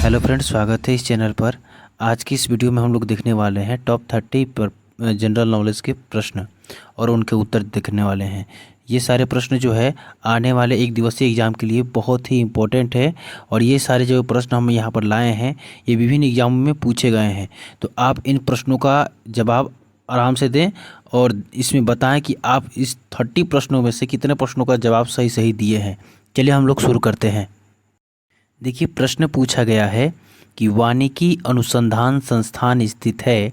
Hello friends, स्वागत है इस चैनल पर। आज की इस वीडियो में हम लोग देखने वाले हैं टॉप 30 पर जनरल नॉलेज के प्रश्न और उनके उत्तर देखने वाले हैं। ये सारे प्रश्न जो है आने वाले एक दिवसीय एग्ज़ाम के लिए बहुत ही इम्पोर्टेंट है और ये सारे जो प्रश्न हम यहाँ पर लाए हैं ये विभिन्न एग्जामों में पूछे गए हैं। तो आप इन प्रश्नों का जवाब आराम से दें और इसमें बताएं कि आप इस 30 प्रश्नों में से कितने प्रश्नों का जवाब सही सही दिए हैं। चलिए हम लोग शुरू करते हैं। देखिए, प्रश्न पूछा गया है कि वानिकी अनुसंधान संस्थान स्थित है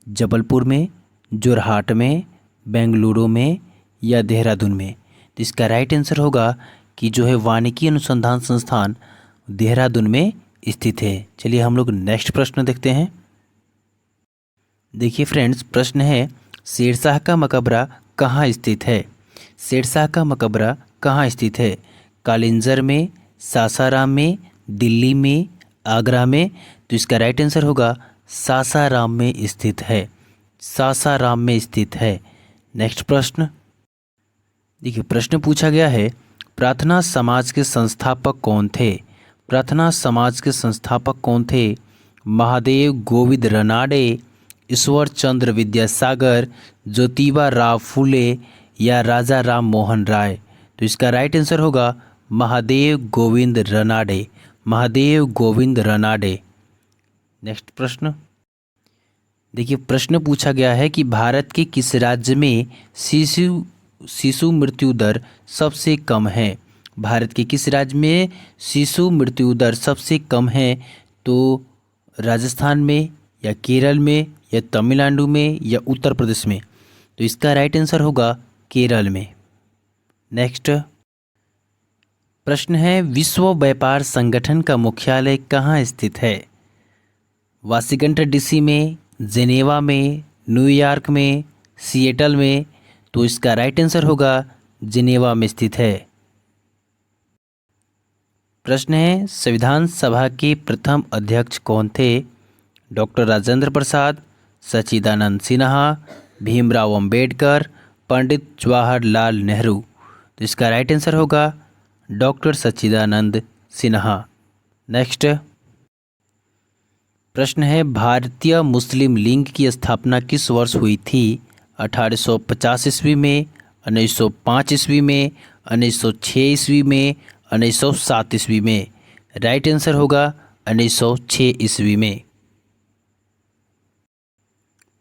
जबलपुर में, जोरहाट में, बेंगलुरु में या देहरादून में। तो इसका राइट आंसर होगा कि जो है वानिकी अनुसंधान संस्थान देहरादून में स्थित है। चलिए हम लोग नेक्स्ट प्रश्न देखते हैं। देखिए फ्रेंड्स, प्रश्न है शेरशाह का मकबरा कहाँ स्थित है। शेरशाह का मकबरा कहाँ स्थित है? कालिंजर में, सासाराम में, दिल्ली में, आगरा में। तो इसका राइट आंसर होगा सासाराम में स्थित है। सासाराम में स्थित है। नेक्स्ट प्रश्न देखिए, प्रश्न पूछा गया है प्रार्थना समाज के संस्थापक कौन थे। प्रार्थना समाज के संस्थापक कौन थे? महादेव गोविंद रनाडे, ईश्वर चंद्र विद्यासागर, ज्योतिबा राव फुले या राजा राम मोहन राय। तो इसका राइट आंसर होगा महादेव गोविंद रनाडे। महादेव गोविंद रनाडे। नेक्स्ट प्रश्न देखिए, प्रश्न पूछा गया है कि भारत के किस राज्य में शिशु मृत्यु दर सबसे कम है। भारत के किस राज्य में शिशु मृत्यु दर सबसे कम है? तो राजस्थान में या केरल में या तमिलनाडु में या उत्तर प्रदेश में। तो इसका राइट आंसर होगा केरल में। नेक्स्ट प्रश्न है विश्व व्यापार संगठन का मुख्यालय कहाँ स्थित है। वाशिंगटन डीसी में, जेनेवा में, न्यूयॉर्क में, सिएटल में। तो इसका राइट आंसर होगा जेनेवा में स्थित है। प्रश्न है संविधान सभा के प्रथम अध्यक्ष कौन थे। डॉक्टर राजेंद्र प्रसाद, सच्चिदानंद सिन्हा, भीमराव अंबेडकर, पंडित जवाहरलाल नेहरू। तो इसका राइट आंसर होगा डॉक्टर सच्चिदानंद सिन्हा। नेक्स्ट प्रश्न है भारतीय मुस्लिम लीग की स्थापना किस वर्ष हुई थी। 1850 ईस्वी में, 1905 ईस्वी में, 1906 ईस्वी में, 1907 ईस्वी में। राइट आंसर होगा 1906 ईस्वी में।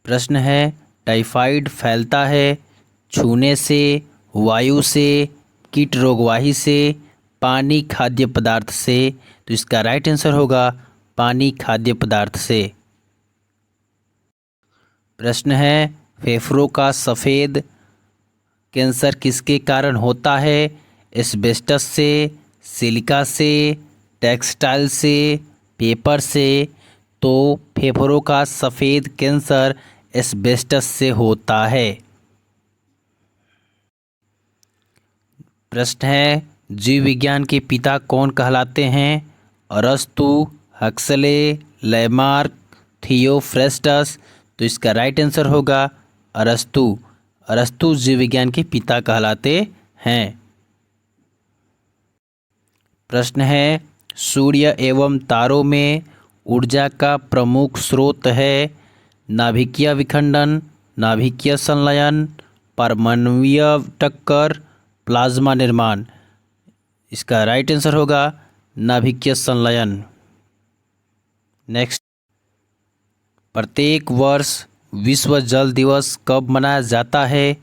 प्रश्न है टाइफाइड फैलता है छूने से, वायु से, कीट रोगवाही से, पानी खाद्य पदार्थ से। तो इसका राइट आंसर होगा पानी खाद्य पदार्थ से। प्रश्न है फेफड़ों का सफ़ेद कैंसर किसके कारण होता है। एस्बेस्टस से, सिलिका से, टेक्सटाइल से, पेपर से। तो फेफड़ों का सफ़ेद कैंसर एस्बेस्टस से होता है। प्रश्न है जीव विज्ञान के पिता कौन कहलाते हैं। अरस्तु, हक्सले, लैमार्क, थियोफ्रेस्टस। तो इसका राइट आंसर होगा अरस्तु। अरस्तु जीव विज्ञान के पिता कहलाते हैं। प्रश्न है सूर्य एवं तारों में ऊर्जा का प्रमुख स्रोत है। नाभिकीय विखंडन, नाभिकीय संलयन, परमाणुवीय टक्कर, प्लाज्मा निर्माण। इसका राइट आंसर होगा नाभिकीय संलयन। नेक्स्ट प्रत्येक वर्ष विश्व जल दिवस कब मनाया जाता है।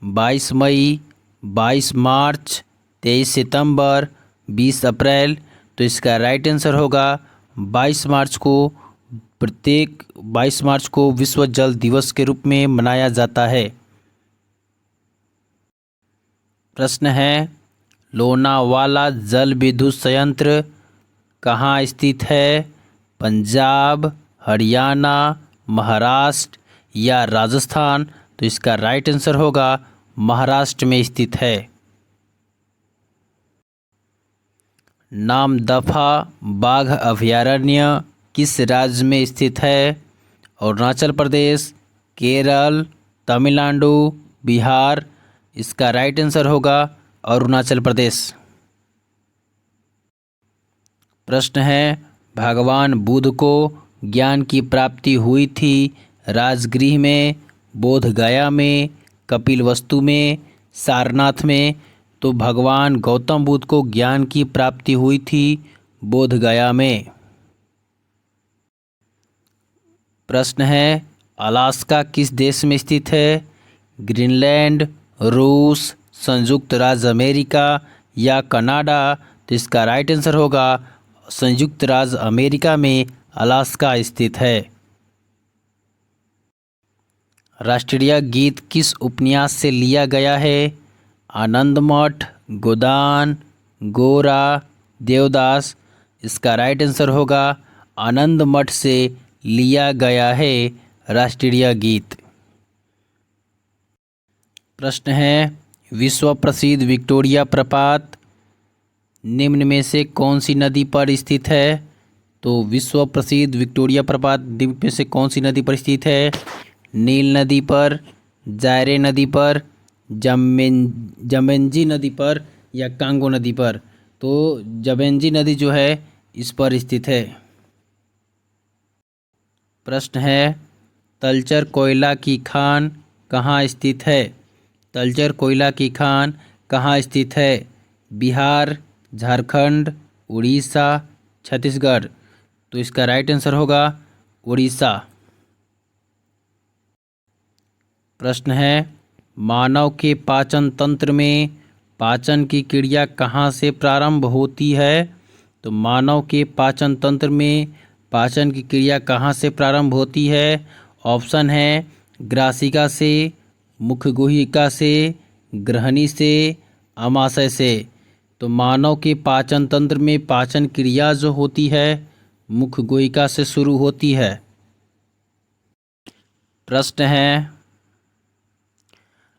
22 मई, 22 मार्च, 23 सितंबर, 20 अप्रैल। तो इसका राइट आंसर होगा 22 मार्च को। प्रत्येक 22 मार्च को विश्व जल दिवस के रूप में मनाया जाता है। प्रश्न है लोनावाला जल विद्युत संयंत्र कहाँ स्थित है। पंजाब, हरियाणा, महाराष्ट्र या राजस्थान। तो इसका राइट आंसर होगा महाराष्ट्र में स्थित है। नामदफा बाघ अभयारण्य किस राज्य में स्थित है। अरुणाचल प्रदेश, केरल, तमिलनाडु, बिहार। इसका राइट आंसर होगा अरुणाचल प्रदेश। प्रश्न है भगवान बुद्ध को ज्ञान की प्राप्ति हुई थी राजगृह में, बोधगया में, कपिलवस्तु में, सारनाथ में। तो भगवान गौतम बुद्ध को ज्ञान की प्राप्ति हुई थी बोधगया में। प्रश्न है, अलास्का किस देश में स्थित है? ग्रीनलैंड, रूस, संयुक्त राज्य अमेरिका या कनाडा? तो इसका राइट आंसर होगा संयुक्त राज्य अमेरिका में अलास्का स्थित है। राष्ट्रीय गीत किस उपन्यास से लिया गया है? आनंदमठ, गोदान, गोरा, देवदास? इसका राइट आंसर होगा आनंदमठ से लिया गया है राष्ट्रीय गीत। प्रश्न है, विश्व प्रसिद्ध विक्टोरिया प्रपात निम्न में से कौन सी नदी पर स्थित है? तो विश्व प्रसिद्ध विक्टोरिया प्रपात निम्न में से कौन सी नदी पर स्थित है? नील नदी पर, जायरे नदी पर, जमेंजी नदी पर या कांगो नदी पर? तो जमेंजी नदी जो है इस पर स्थित है। प्रश्न है, तलचर कोयला की खान कहाँ स्थित है? तलचर कोयला की खान कहाँ स्थित है? बिहार, झारखंड, उड़ीसा, छत्तीसगढ़? तो इसका राइट आंसर होगा उड़ीसा। प्रश्न है, मानव के पाचन तंत्र में पाचन की क्रिया कहाँ से प्रारंभ होती है? तो मानव के पाचन तंत्र में पाचन की क्रिया कहाँ से प्रारंभ होती है? ऑप्शन है ग्रासिका से, मुखगुहिका से, ग्रहणी से, आमाशय से। तो मानव के पाचन तंत्र में पाचन क्रिया जो होती है मुखगुहिका से शुरू होती है। प्रश्न है,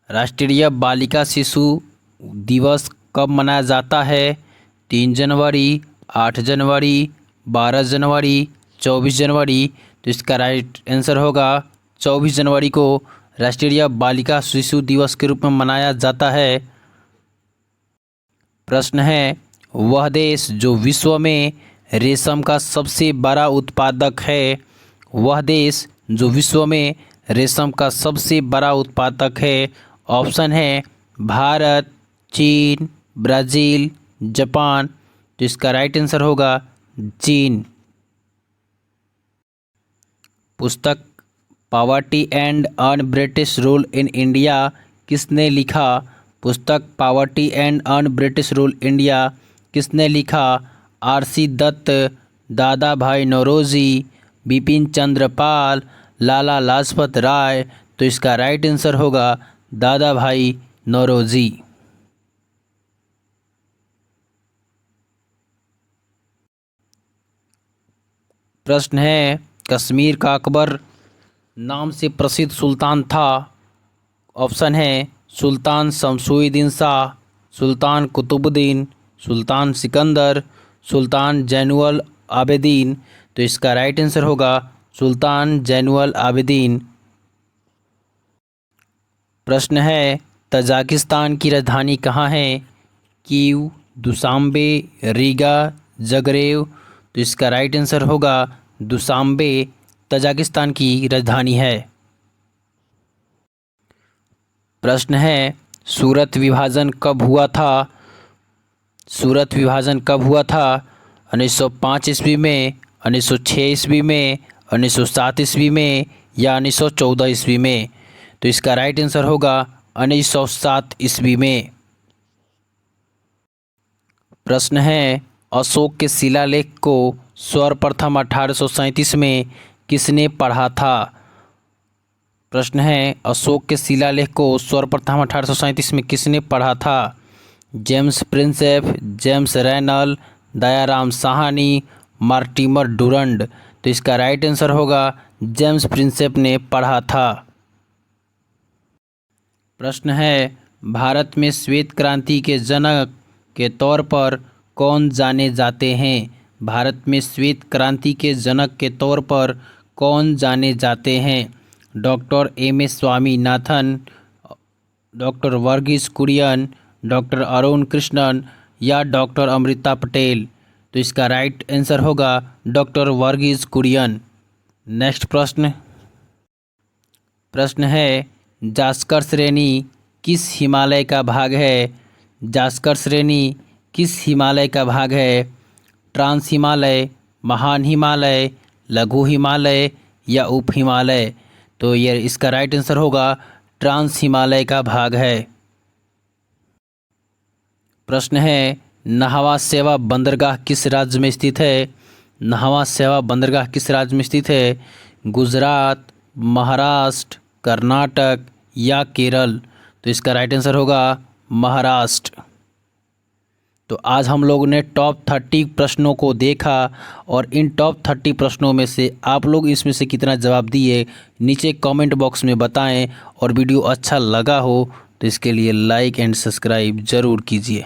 राष्ट्रीय बालिका शिशु दिवस कब मनाया जाता है? 3 जनवरी, 8 जनवरी, 12 जनवरी, 24 जनवरी? तो इसका राइट आंसर होगा 24 जनवरी को राष्ट्रीय बालिका शिशु दिवस के रूप में मनाया जाता है। प्रश्न है, वह देश जो विश्व में रेशम का सबसे बड़ा उत्पादक है? वह देश जो विश्व में रेशम का सबसे बड़ा उत्पादक है? ऑप्शन है भारत, चीन, ब्राज़ील, जापान? तो इसका राइट आंसर होगा चीन। पुस्तक poverty and un British rule in India किसने लिखा? पुस्तक poverty and un British rule India किसने लिखा? आर.सी. दत्त, दादा भाई नौरोजी, बिपिन चंद्र पाल, लाला लाजपत राय? तो इसका राइट आंसर होगा दादा भाई नौरोजी। प्रश्न है, कश्मीर का अकबर नाम से प्रसिद्ध सुल्तान था? ऑप्शन है सुल्तान शमशुद्दीन शाह, सुल्तान कुतुबुद्दीन, सुल्तान सिकंदर, सुल्तान जैनुल आबिदीन? तो इसका राइट आंसर होगा सुल्तान जैनुल आबिदीन। प्रश्न है, तजाकिस्तान की राजधानी कहाँ है? Kyiv, Dushanbe, Riga, Zagreb? तो इसका राइट आंसर होगा दुशांबे तजाकिस्तान की राजधानी है। प्रश्न है, सूरत विभाजन कब हुआ था? सूरत विभाजन कब हुआ था? 1905 ईस्वी में, 1906 ईस्वी में, 1907 ईस्वी में या 1914 ईस्वी में? तो इसका राइट आंसर होगा 1907 ईस्वी में। प्रश्न है, अशोक के शिलालेख को सर्वप्रथम 1837 में किसने पढ़ा था? प्रश्न है, अशोक के शिलालेख को सर्वप्रथम 1837 में किसने पढ़ा था? James Prinsep, James renal, Dayaram Sahni, Mortimer Durand? तो इसका राइट आंसर होगा जेम्स प्रिंसेप ने पढ़ा था। प्रश्न है, भारत में श्वेत क्रांति के जनक के तौर पर कौन जाने जाते हैं? भारत में श्वेत क्रांति के जनक के तौर पर कौन जाने जाते हैं? Doctor MS. Swaminathan, doctor Varghese Kurien, doctor Arun Krishnan या डॉक्टर अमृता पटेल? तो इसका राइट आंसर होगा डॉक्टर वर्गीज कुरियन। नेक्स्ट प्रश्न है, जास्कर श्रेणी किस हिमालय का भाग है? जास्कर श्रेणी किस हिमालय का भाग है? ट्रांस हिमालय, महान हिमालय, लघु हिमालय या उप हिमालय? तो ये इसका राइट आंसर होगा ट्रांस हिमालय का भाग है। प्रश्न है, नाहवा सेवा बंदरगाह किस राज्य में स्थित है? नाहवा सेवा बंदरगाह किस राज्य में स्थित है? गुजरात, महाराष्ट्र, कर्नाटक या केरल? तो इसका राइट आंसर होगा महाराष्ट्र। तो आज हम लोगों ने टॉप 30 प्रश्नों को देखा और इन टॉप 30 प्रश्नों में से आप लोग इसमें से कितना जवाब दिए नीचे कमेंट बॉक्स में बताएं। और वीडियो अच्छा लगा हो तो इसके लिए लाइक एंड सब्सक्राइब ज़रूर कीजिए।